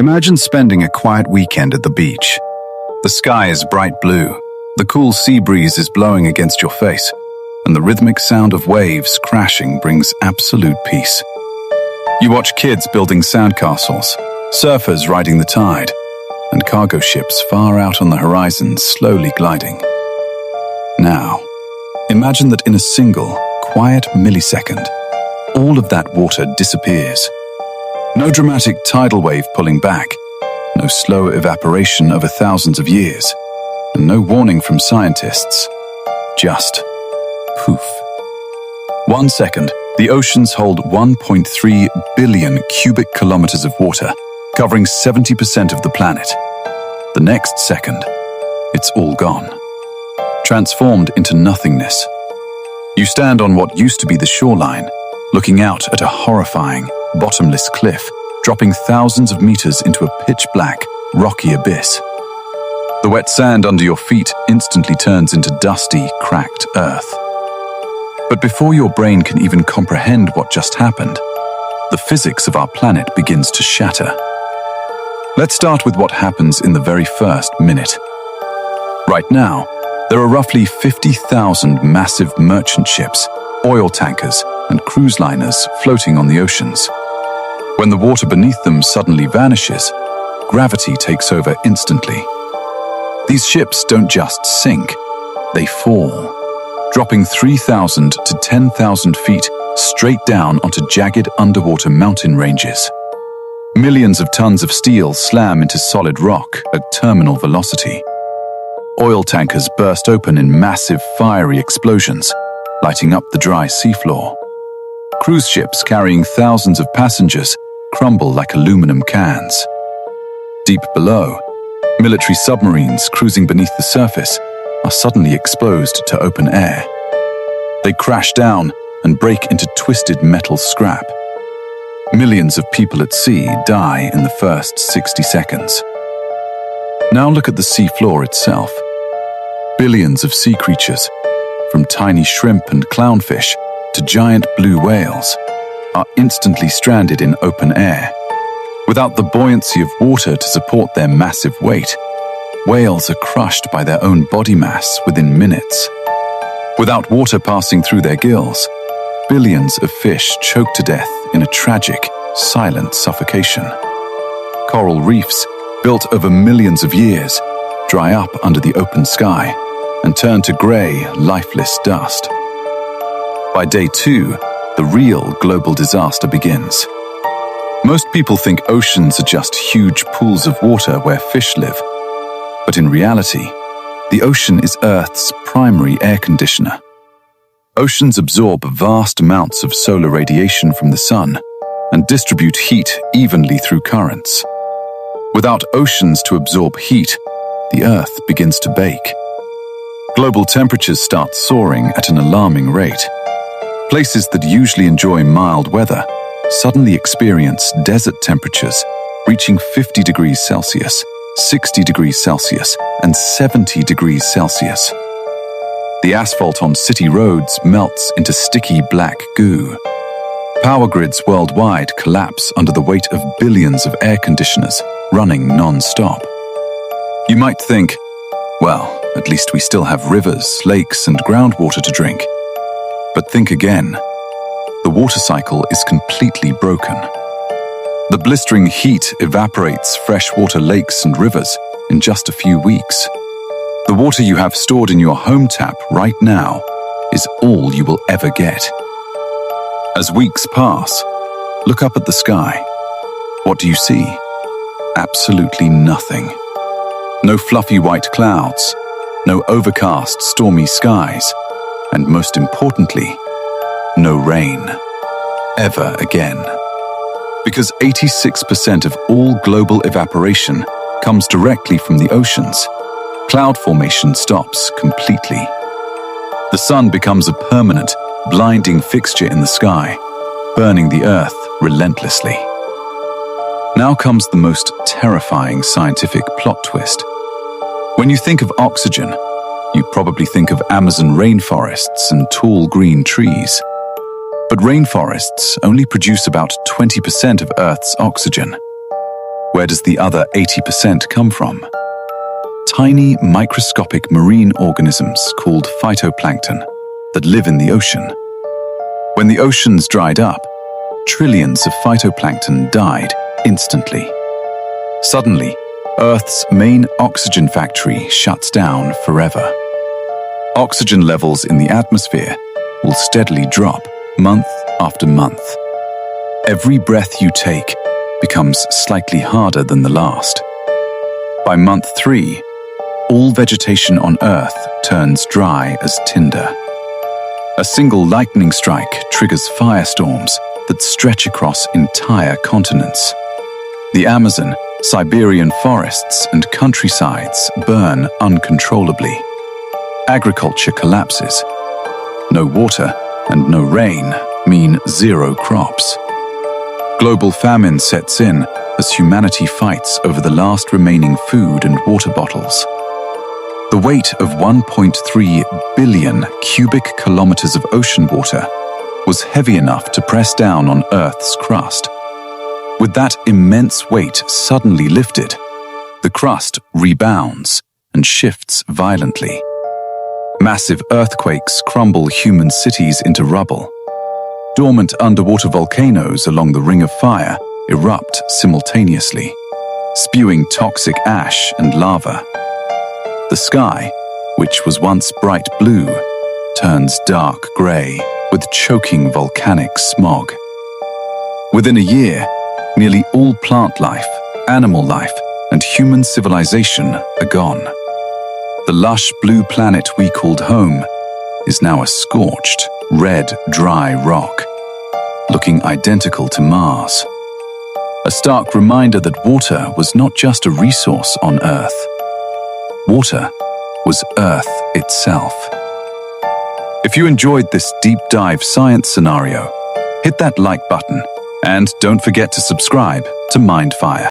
Imagine spending a quiet weekend at the beach. The sky is bright blue, the cool sea breeze is blowing against your face, and the rhythmic sound of waves crashing brings absolute peace. You watch kids building sandcastles, surfers riding the tide, and cargo ships far out on the horizon slowly gliding. Now, imagine that in a single, quiet millisecond, all of that water disappears. No dramatic tidal wave pulling back, no slow evaporation over thousands of years, and no warning from scientists. Just poof. 1 second, the oceans hold 1.3 billion cubic kilometers of water, covering 70% of the planet. The next second, it's all gone, transformed into nothingness. You stand on what used to be the shoreline, looking out at a horrifying, bottomless cliff, dropping thousands of meters into a pitch-black, rocky abyss. The wet sand under your feet instantly turns into dusty, cracked earth. But before your brain can even comprehend what just happened, the physics of our planet begins to shatter. Let's start with what happens in the very first minute. Right now, there are roughly 50,000 massive merchant ships, oil tankers, and cruise liners floating on the oceans. When the water beneath them suddenly vanishes, gravity takes over instantly. These ships don't just sink, they fall, dropping 3,000 to 10,000 feet straight down onto jagged underwater mountain ranges. Millions of tons of steel slam into solid rock at terminal velocity. Oil tankers burst open in massive fiery explosions, lighting up the dry seafloor. Cruise ships carrying thousands of passengers crumble like aluminum cans. Deep below, military submarines cruising beneath the surface are suddenly exposed to open air. They crash down and break into twisted metal scrap. Millions of people at sea die in the first 60 seconds. Now look at the sea floor itself. Billions of sea creatures, from tiny shrimp and clownfish to giant blue whales, are instantly stranded in open air. Without the buoyancy of water to support their massive weight, whales are crushed by their own body mass within minutes. Without water passing through their gills, billions of fish choke to death in a tragic, silent suffocation. Coral reefs, built over millions of years, dry up under the open sky and turn to grey, lifeless dust. By day 2, the real global disaster begins. Most people think oceans are just huge pools of water where fish live. But in reality, the ocean is Earth's primary air conditioner. Oceans absorb vast amounts of solar radiation from the sun and distribute heat evenly through currents. Without oceans to absorb heat, the Earth begins to bake. Global temperatures start soaring at an alarming rate. Places that usually enjoy mild weather suddenly experience desert temperatures reaching 50 degrees Celsius, 60 degrees Celsius, and 70 degrees Celsius. The asphalt on city roads melts into sticky black goo. Power grids worldwide collapse under the weight of billions of air conditioners running non-stop. You might think, well, at least we still have rivers, lakes, and groundwater to drink. But think again. The water cycle is completely broken. The blistering heat evaporates freshwater lakes and rivers in just a few weeks. The water you have stored in your home tap right now is all you will ever get. As weeks pass, look up at the sky. What do you see? Absolutely nothing. No fluffy white clouds, no overcast, stormy skies, and most importantly, no rain. Ever again. Because 86% of all global evaporation comes directly from the oceans, cloud formation stops completely. The sun becomes a permanent, blinding fixture in the sky, burning the earth relentlessly. Now comes the most terrifying scientific plot twist. When you think of oxygen, you probably think of Amazon rainforests and tall green trees. But rainforests only produce about 20% of Earth's oxygen. Where does the other 80% come from? Tiny microscopic marine organisms called phytoplankton that live in the ocean. When the oceans dried up, trillions of phytoplankton died instantly. Suddenly, Earth's main oxygen factory shuts down forever. Oxygen levels in the atmosphere will steadily drop month after month. Every breath you take becomes slightly harder than the last. By month 3, all vegetation on Earth turns dry as tinder. A single lightning strike triggers firestorms that stretch across entire continents. The Amazon, Siberian forests, and countrysides burn uncontrollably. Agriculture collapses. No water and no rain mean zero crops. Global famine sets in as humanity fights over the last remaining food and water bottles. The weight of 1.3 billion cubic kilometers of ocean water was heavy enough to press down on Earth's crust. With that immense weight suddenly lifted, the crust rebounds and shifts violently. Massive earthquakes crumble human cities into rubble. Dormant underwater volcanoes along the Ring of Fire erupt simultaneously, spewing toxic ash and lava. The sky, which was once bright blue, turns dark grey with choking volcanic smog. Within a year, nearly all plant life, animal life, and human civilization are gone. The lush blue planet we called home is now a scorched, red, dry rock, looking identical to Mars. A stark reminder that water was not just a resource on Earth. Water was Earth itself. If you enjoyed this deep dive science scenario, hit that like button and don't forget to subscribe to Mindfire.